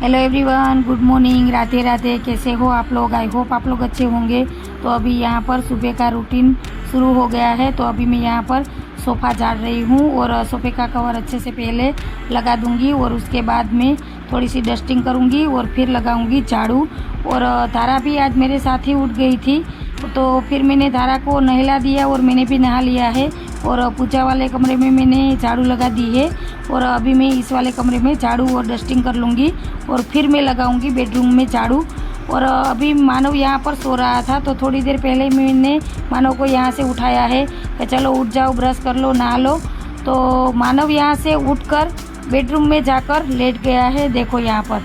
Hello everyone, good morning, Radhe Radhe. कैसे हो आप लोग? आई होप आप लोग अच्छे होंगे। तो अभी यहाँ पर सुबह का रूटीन शुरू हो गया है। तो अभी मैं यहाँ पर सोफ़ा झाड़ रही हूँ और सोफ़े का कवर अच्छे से पहले लगा दूँगी और उसके बाद में थोड़ी सी डस्टिंग करूँगी और फिर लगाऊँगी झाड़ू। और धारा भी आज मेरे साथ ही उठ गई थी, तो फिर मैंने धारा को नहला दिया और मैंने भी नहा लिया है। और पूजा वाले कमरे में मैंने झाड़ू लगा दी है और अभी मैं इस वाले कमरे में झाड़ू और डस्टिंग कर लूँगी और फिर मैं लगाऊँगी बेडरूम में झाड़ू। और अभी मानव यहाँ पर सो रहा था, तो थोड़ी देर पहले मैंने मानव को यहाँ से उठाया है कि चलो उठ जाओ, ब्रश कर लो, नहा लो। तो मानव यहाँ से उठकर बेडरूम में जाकर लेट गया है। देखो यहाँ पर,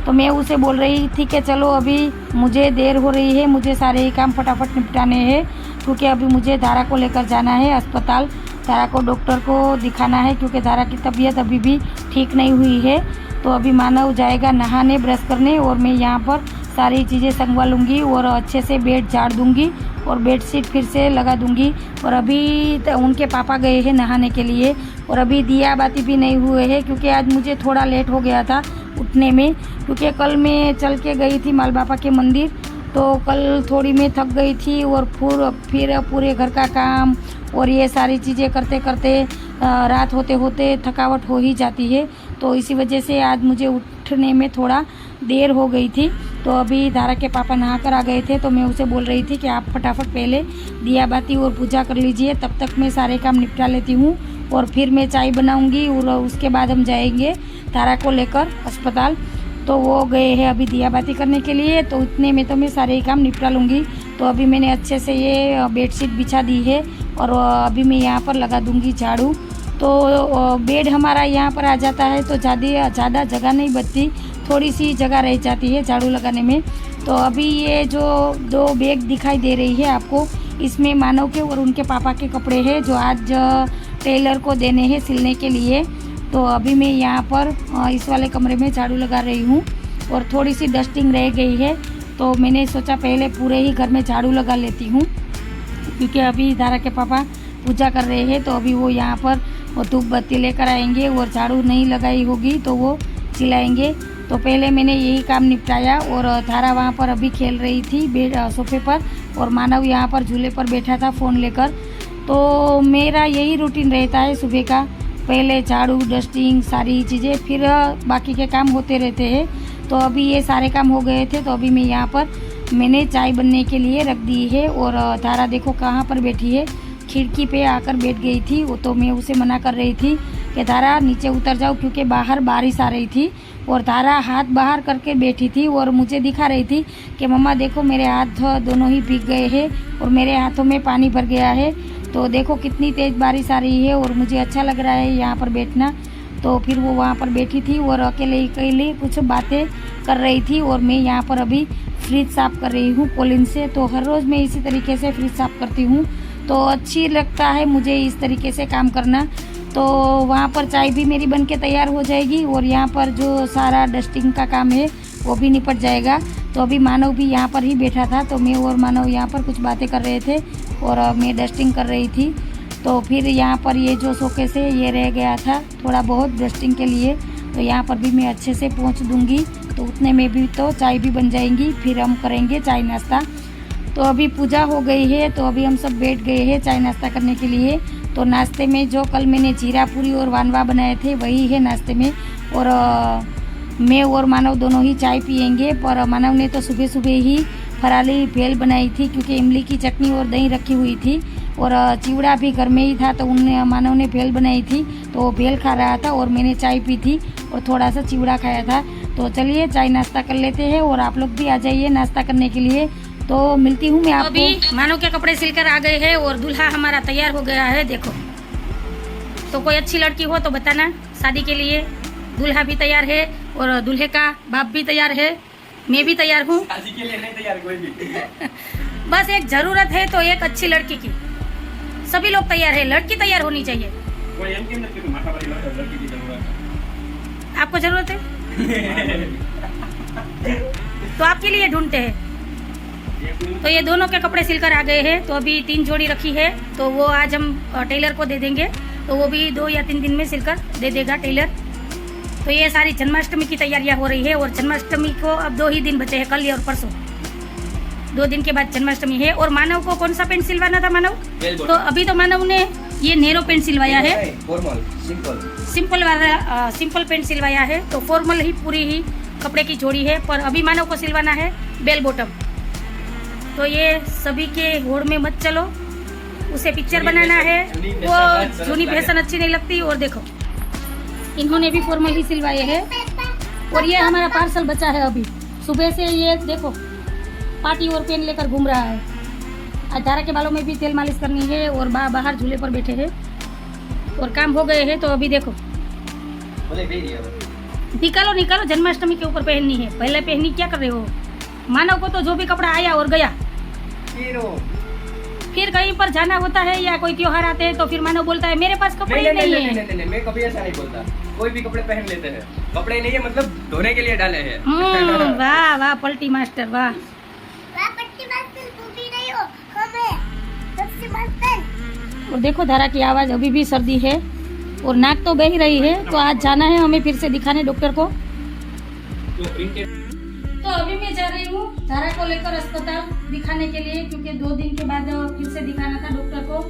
तो मैं उसे बोल रही थी कि चलो अभी मुझे देर हो रही है, मुझे सारे ही काम फटाफट निपटाने हैं क्योंकि अभी मुझे धारा को लेकर जाना है अस्पताल। धारा को डॉक्टर को दिखाना है क्योंकि धारा की तबीयत अभी भी ठीक नहीं हुई है। तो अभी मानव जाएगा नहाने, ब्रश करने और मैं यहाँ पर सारी चीज़ें संगवा लूँगी और अच्छे से बेड झाड़ दूँगी और बेडशीट फिर से लगा दूँगी। और अभी उनके पापा गए हैं नहाने के लिए और अभी दिया बाती भी नहीं हुए हैं क्योंकि आज मुझे थोड़ा लेट हो गया था उठने में, क्योंकि कल मैं चल के गई थी माल बापा के मंदिर। तो कल थोड़ी मैं थक गई थी और फिर पूरे घर का काम और ये सारी चीज़ें करते करते रात होते होते थकावट हो ही जाती है। तो इसी वजह से आज मुझे उठने में थोड़ा देर हो गई थी। तो अभी धारा के पापा नहा कर आ गए थे, तो मैं उसे बोल रही थी कि आप फटाफट पहले दिया बाती और पूजा कर लीजिए, तब तक मैं सारे काम निपटा लेती हूँ और फिर मैं चाय बनाऊँगी और उसके बाद हम जाएंगे धारा को लेकर अस्पताल। तो वो गए हैं अभी दिया बाती करने के लिए, तो इतने में तो मैं सारे ही काम निपटा लूँगी। तो अभी मैंने अच्छे से ये बेडशीट बिछा दी है और अभी मैं यहाँ पर लगा दूँगी झाड़ू। तो बेड हमारा यहाँ पर आ जाता है तो ज़्यादा जगह नहीं बचती, थोड़ी सी जगह रह जाती है झाड़ू लगाने में। तो अभी ये जो 2 बैग दिखाई दे रही है आपको, इसमें मानव के और उनके पापा के कपड़े हैं जो आज टेलर को देने हैं सिलने के लिए। तो अभी मैं यहाँ पर इस वाले कमरे में झाड़ू लगा रही हूँ और थोड़ी सी डस्टिंग रह गई है, तो मैंने सोचा पहले पूरे ही घर में झाड़ू लगा लेती हूँ क्योंकि अभी धारा के पापा पूजा कर रहे हैं। तो अभी वो यहाँ पर वो धूप बत्ती लेकर आएंगे और झाड़ू नहीं लगाई होगी तो वो चिल्लाएंगे। तो पहले मैंने यही काम निपटाया और धारा वहाँ पर अभी खेल रही थी बेड सोफे पर और मानव यहाँ पर झूले पर बैठा था फ़ोन लेकर। तो मेरा यही रूटीन रहता है सुबह का, पहले झाड़ू, डस्टिंग, सारी चीज़ें, फिर बाकी के काम होते रहते हैं। तो अभी ये सारे काम हो गए थे, तो अभी मैं यहाँ पर मैंने चाय बनने के लिए रख दी है। और धारा देखो कहाँ पर बैठी है, खिड़की पे आकर बैठ गई थी। वो तो मैं उसे मना कर रही थी कि धारा नीचे उतर जाओ क्योंकि बाहर बारिश आ रही थी। और धारा हाथ बाहर करके बैठी थी और मुझे दिखा रही थी कि मम्मा देखो मेरे हाथ दोनों ही भीग गए हैं और मेरे हाथों में पानी भर गया है। तो देखो कितनी तेज़ बारिश आ रही है और मुझे अच्छा लग रहा है यहाँ पर बैठना। तो फिर वो वहाँ पर बैठी थी और अकेले कुछ बातें कर रही थी और मैं यहाँ पर अभी फ्रिज साफ़ कर रही हूँ कोलिन से। तो हर रोज़ मैं इसी तरीके से फ्रिज साफ़ करती हूँ, तो अच्छी लगता है मुझे इस तरीके से काम करना। तो वहाँ पर चाय भी मेरी बन के तैयार हो जाएगी और यहाँ पर जो सारा डस्टिंग का काम है वो भी निपट जाएगा। तो अभी मानव भी यहाँ पर ही बैठा था, तो मैं और मानव यहाँ पर कुछ बातें कर रहे थे और मैं डस्टिंग कर रही थी। तो फिर यहाँ पर ये जो शोकेस है ये रह गया था थोड़ा बहुत डस्टिंग के लिए, तो यहाँ पर भी मैं अच्छे से पोंछ दूँगी। तो उतने में भी तो चाय भी बन जाएंगी, फिर हम करेंगे चाय नाश्ता। तो अभी पूजा हो गई है, तो अभी हम सब बैठ गए हैं चाय नाश्ता करने के लिए। तो नाश्ते में जो कल मैंने जीरा पूरी और वानवा बनाए थे वही है नाश्ते में। और मैं और मानव दोनों ही चाय पियेंगे, पर मानव ने तो सुबह सुबह ही फराली भेल बनाई थी क्योंकि इमली की चटनी और दही रखी हुई थी और चिवड़ा भी घर में ही था। तो उनने मानव ने भेल बनाई थी तो वो भेल खा रहा था और मैंने चाय पी थी और थोड़ा सा चिवड़ा खाया था। तो चलिए चाय नाश्ता कर लेते हैं और आप लोग भी आ जाइए नाश्ता करने के लिए। तो मिलती हूँ मैं आपको। अभी मानव के कपड़े सिलकर आ गए हैं और दूल्हा हमारा तैयार हो गया है। देखो, तो कोई अच्छी लड़की हो तो बताना शादी के लिए। दूल्हा भी तैयार है और दूल्हे का बाप भी तैयार है, मैं भी तैयार हूँ। शादी के लिए नहीं तैयार कोई भी। बस एक जरूरत है तो एक अच्छी लड़की की, सभी लोग तैयार है, लड़की तैयार होनी चाहिए। आपको जरूरत है तो आपके लिए ढूंढते हैं। तो ये दोनों के कपड़े सिलकर आ गए हैं, तो अभी 3 जोड़ी रखी है, तो वो आज हम टेलर को दे देंगे। तो वो भी 2 या 3 दिन में सिलकर दे देगा टेलर। तो ये सारी जन्माष्टमी की तैयारियां हो रही है और जन्माष्टमी को अब 2 ही दिन बचे हैं, कल और परसों। 2 दिन के बाद जन्माष्टमी है। और मानव को कौन सा पेंट सिलवाना था मानव? तो अभी तो मानव ने ये नेरो पेंट सिलवाया है, फॉर्मल सिंपल वाला सिंपल पेंट सिलवाया है। तो फॉर्मल ही पूरी ही कपड़े की जोड़ी है, पर अभी मानव को सिलवाना है बेल बॉटम। तो ये सभी के होड़ में मत चलो, उसे पिक्चर बनाना है, वो जूनी फैशन अच्छी नहीं लगती। और देखो इन्होंने भी फॉर्मल ही सिलवाए हैं। और ये हमारा पार्सल बचा है अभी सुबह से, ये देखो पार्टी और पेन लेकर घूम रहा है। आज धारा के बालों में भी तेल मालिश करनी है और बाहर झूले पर बैठे हैं और काम हो गए हैं। तो अभी देखो निकालो निकालो, जन्माष्टमी के ऊपर पहननी है, पहले पहनी, क्या कर रहे हो? मानव को तो जो भी कपड़ा आया और गया, फिर कहीं पर जाना होता है या कोई त्योहार आते हैं तो फिर मानव बोलता है मेरे पास कपड़े नहीं है। नहीं, मैं कभी ऐसा नहीं बोलता, कोई भी कपड़े पहन लेते हैं। कपड़े नहीं है मतलब धोने के लिए डाले हैं। वाह वाह पलटी मास्टर, वाह। और देखो धारा की आवाज अभी भी सर्दी है और नाक तो बह रही है। तो आज जाना है हमें फिर से दिखाने डॉक्टर को। तो अभी मैं जा रही हूँ धारा को लेकर अस्पताल दिखाने के लिए, क्योंकि 2 दिन के बाद फिर से दिखाना था डॉक्टर को।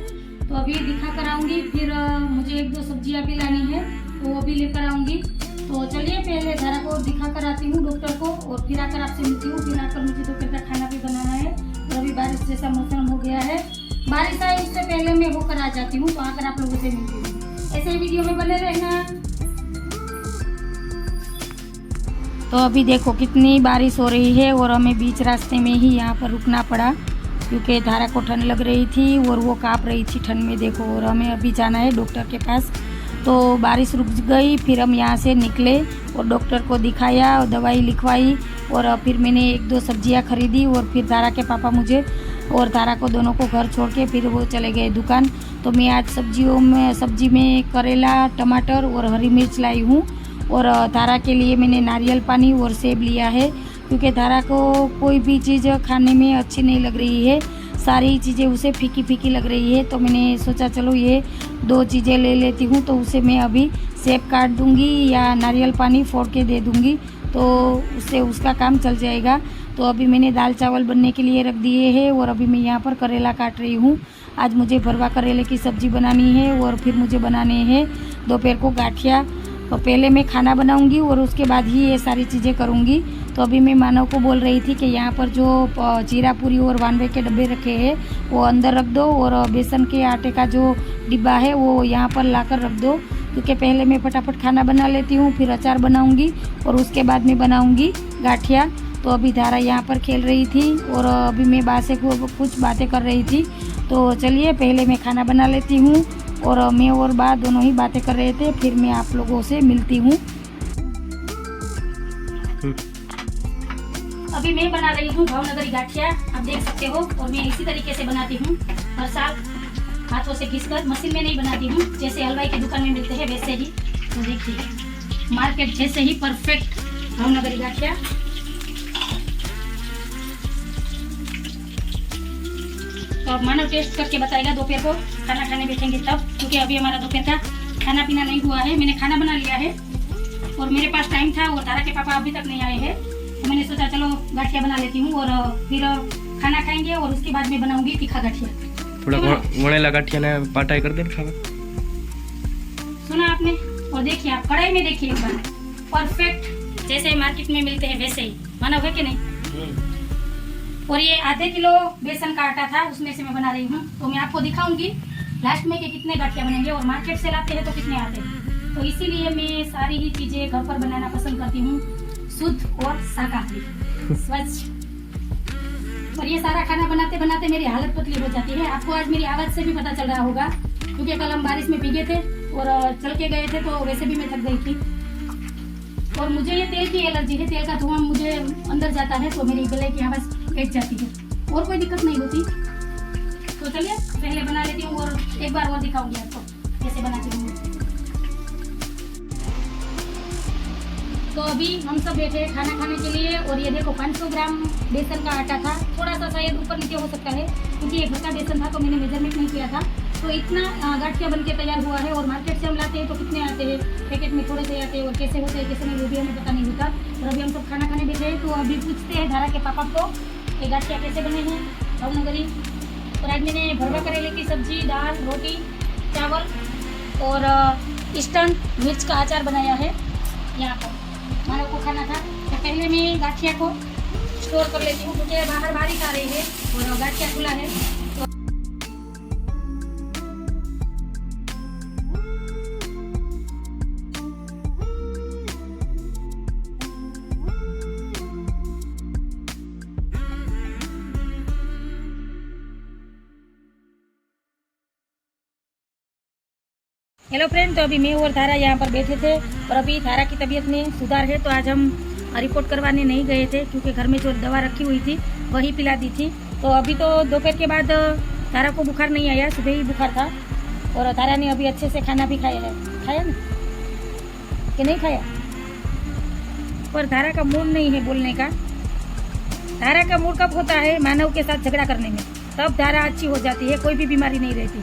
तो अभी दिखा कर आऊंगी, फिर मुझे 1-2 सब्जियां भी लानी है तो वो भी लेकर आऊंगी। तो चलिए पहले धारा को दिखा कर आती हूँ डॉक्टर को और फिर आकर आपसे मिलती हूँ। फिर आकर मुझे दोपहर का खाना भी बनाना है। तो अभी बारिश जैसा मौसम हो गया है, बारिश आए उससे पहले मैं होकर आ जाती हूँ। तो आकर आप लोगों से मिलती हूँ, ऐसे ही वीडियो में बने रहना। तो अभी देखो कितनी बारिश हो रही है और हमें बीच रास्ते में ही यहाँ पर रुकना पड़ा, क्योंकि धारा को ठंड लग रही थी और वो काँप रही थी ठंड में। देखो, और हमें अभी जाना है डॉक्टर के पास। तो बारिश रुक गई, फिर हम यहाँ से निकले और डॉक्टर को दिखाया और दवाई लिखवाई। और फिर मैंने 1-2 सब्जियाँ खरीदी और फिर धारा के पापा मुझे और धारा को दोनों को घर छोड़ के फिर वो चले गए दुकान। तो मैं आज सब्जी में करेला, टमाटर और हरी मिर्च लाई हूँ। और धारा के लिए मैंने नारियल पानी और सेब लिया है, क्योंकि धारा को कोई भी चीज़ खाने में अच्छी नहीं लग रही है, सारी चीज़ें उसे फीकी फीकी लग रही है। तो मैंने सोचा चलो ये 2 चीज़ें ले लेती हूँ। तो उसे मैं अभी सेब काट दूँगी या नारियल पानी फोड़ के दे दूँगी, तो उससे उसका काम चल जाएगा। तो अभी मैंने दाल चावल बनने के लिए रख दिए हैं और अभी मैं यहाँ पर करेला काट रही हूँ। आज मुझे भरवा करेले की सब्ज़ी बनानी है और फिर मुझे बनाने हैं दोपहर को गाठिया। तो पहले मैं खाना बनाऊंगी और उसके बाद ही ये सारी चीज़ें करूंगी। तो अभी मैं मानव को बोल रही थी कि यहाँ पर जो जीरा पूरी और वानवे के डब्बे रखे हैं वो अंदर रख दो और बेसन के आटे का जो डिब्बा है वो यहाँ पर लाकर रख दो, क्योंकि पहले मैं फटाफट खाना बना लेती हूँ, फिर अचार बनाऊँगी और उसके बाद मैं बनाऊँगी गाठिया। तो अभी धारा यहाँ पर खेल रही थी और अभी मैं बा से कुछ बातें कर रही थी। तो चलिए पहले मैं खाना बना लेती हूँ और मैं और बा दोनों ही बातें कर रहे थे, फिर मैं आप लोगों से मिलती हूँ। अभी मैं बना रही हूँ भावनगरी गाठिया, आप देख सकते हो। और मैं इसी तरीके से बनाती हूँ हर साल, हाथों से घिसकर, मशीन में नहीं बनाती हूँ। जैसे हलवाई की दुकान में मिलते हैं वैसे ही, तो देखिए मार्केट जैसे ही परफेक्ट भावनगरी गाठिया। तो अब मानव टेस्ट करके बताएगा दोपहर को खाना खाने बैठेंगे तब, क्योंकि अभी हमारा दोपहर का खाना पीना नहीं हुआ है। मैंने खाना बना लिया है और मेरे पास टाइम था और धारा के पापा अभी तक नहीं आए हैं। तो मैंने सोचा चलो गाठिया बना लेती हूँ और फिर खाना खाएंगे और उसके बाद में बनाऊंगी तीखा गाठिया। थोड़ा वणेला गाठिया ने पाटाई कर दे खावा। सुना आपने? और देखिए आप कढ़ाई में देखिए एक बार, परफेक्ट जैसे मार्केट में मिलते हैं वैसे ही मानव है कि नहीं। और ये आधे किलो बेसन का आटा था, उसमें से मैं बना रही हूँ। तो मैं आपको दिखाऊंगी लास्ट में कि कितने गाठिया बनेंगे और मार्केट से लाते हैं तो कितने आते हैं। तो इसीलिए मैं सारी ही चीजें घर पर बनाना पसंद करती हूँ, शुद्ध और शाकाहारी, स्वच्छ। और ये सारा खाना बनाते बनाते मेरी हालत पतली हो जाती है। आपको आज मेरी आवाज से भी पता चल रहा होगा, क्योंकि कल हम बारिश में भीगे थे और चल के गए थे, तो वैसे भी मैं थक गई थी। और मुझे ये तेल की एलर्जी है, तेल का धुआं मुझे अंदर जाता है तो मेरी गले की आवाज बैठ जाती है, और कोई दिक्कत नहीं होती। तो चलिए पहले बना लेती हूँ और एक बार और दिखाऊंगी आपको कैसे बनाती हूँ। तो अभी हम सब बैठे खाना खाने के लिए और ये देखो 500 ग्राम बेसन का आटा था, थोड़ा सा शायद ऊपर नीचे हो सकता है क्योंकि ये घर का बेसन था तो मैंने मेजरमेंट नहीं किया था। तो इतना गाठिया बन के तैयार हुआ है। और मार्केट से हम लाते हैं तो कितने आते हैं, पैकेट में थोड़े से आते हैं, और कैसे होते हैं कैसे नहीं वो भी हमें पता नहीं होता। और अभी हम सब खाना खाने बैठे हैं, तो अभी पूछते हैं धारा के पापा को ये गाठिया कैसे बने हैं भावनगरी। और आज मैंने भरवा करेले की सब्जी, दाल, रोटी, चावल और ईस्टर्न मिर्च का अचार बनाया है। यहाँ पर मानव को खाना था, तो पहले मैं गाठिया को स्टोर कर लेती हूँ क्योंकि बाहर बारिश आ रही है और गाठिया खुला है। तो हेलो फ्रेंड, तो अभी मैं और धारा यहाँ पर बैठे थे और अभी धारा की तबीयत में सुधार है, तो आज हम रिपोर्ट करवाने नहीं गए थे क्योंकि घर में जो दवा रखी हुई थी वही पिला दी थी। तो अभी तो दोपहर के बाद धारा को बुखार नहीं आया, सुबह ही बुखार था। और धारा ने अभी अच्छे से खाना भी खाया है। खाया ना कि नहीं खाया? पर धारा का मूड नहीं है बोलने का। धारा का मूड कब होता है? मानव के साथ झगड़ा करने में, तब धारा अच्छी हो जाती है, कोई भी बीमारी नहीं रहती।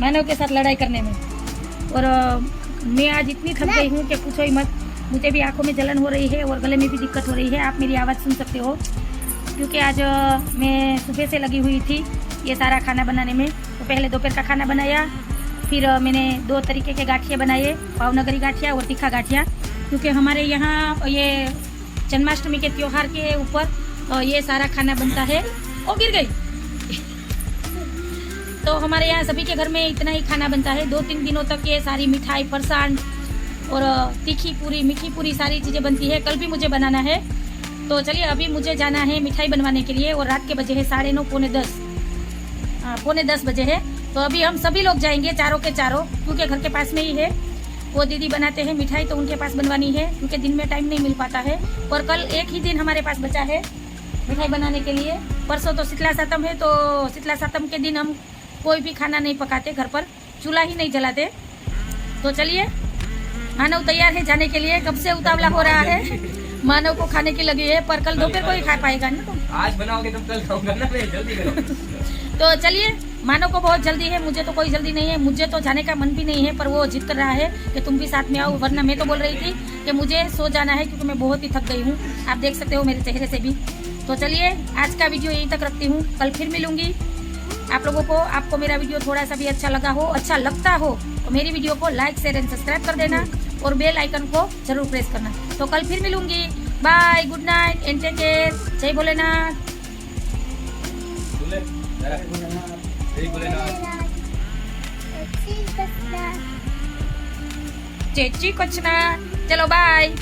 मानव के साथ लड़ाई करने में। और मैं आज इतनी थक गई हूँ कि पूछो ही मत। मुझे भी आंखों में जलन हो रही है और गले में भी दिक्कत हो रही है। आप मेरी आवाज़ सुन सकते हो क्योंकि आज मैं सुबह से लगी हुई थी ये सारा खाना बनाने में। तो पहले दोपहर का खाना बनाया, फिर मैंने 2 तरीके के गाठिया बनाए, भावनगरी गाठिया और तीखा गाठिया। क्योंकि हमारे यहाँ ये जन्माष्टमी के त्यौहार के ऊपर ये सारा खाना बनता है। ओ गिर गई। तो हमारे यहाँ सभी के घर में इतना ही खाना बनता है। 2-3 दिनों तक ये सारी मिठाई, फरसाण और तीखी पूरी, मीठी पूरी सारी चीज़ें बनती है। कल भी मुझे बनाना है। तो चलिए अभी मुझे जाना है मिठाई बनवाने के लिए। और रात के बजे है 9:30, पौने 10 बजे है। तो अभी हम सभी लोग जाएंगे चारों के चारों, क्योंकि घर के पास में ही है। वो दीदी बनाते हैं मिठाई, तो उनके पास बनवानी है क्योंकि दिन में टाइम नहीं मिल पाता है। और कल एक ही दिन हमारे पास बचा है मिठाई बनाने के लिए। परसों तो शीतला सातम है, तो शीतला सातम के दिन हम कोई भी खाना नहीं पकाते, घर पर चूल्हा ही नहीं जलाते। तो चलिए, मानव तैयार है जाने के लिए। कब से उतावला हो रहा है, मानव को खाने की लगी है, पर कल दोपहर को ही खा पाएगा ना। तो आज बनाओगे तुम कल खाऊंगा ना मैं, जल्दी करो। तो चलिए, मानव को बहुत जल्दी है, मुझे तो कोई जल्दी नहीं है। मुझे तो जाने का मन भी नहीं है, पर वो जिद कर रहा है कि तुम भी साथ में आओ। वरना मैं तो बोल रही थी कि मुझे सो जाना है क्योंकि मैं बहुत ही थक गई हूँ। आप देख सकते हो मेरे चेहरे से भी। तो चलिए, आज का वीडियो यहीं तक रखती हूँ, कल फिर मिलूंगी आप लोगों को। आपको मेरा वीडियो थोड़ा सा भी अच्छा लगा हो, अच्छा लगता हो, तो मेरी वीडियो को लाइक, शेयर एंड सब्सक्राइब कर देना और बेल आइकन को जरूर प्रेस करना। तो कल फिर मिलूंगी। Bye, good night and take care. जय भोलेनाथ। चेची कचना। चलो बाय।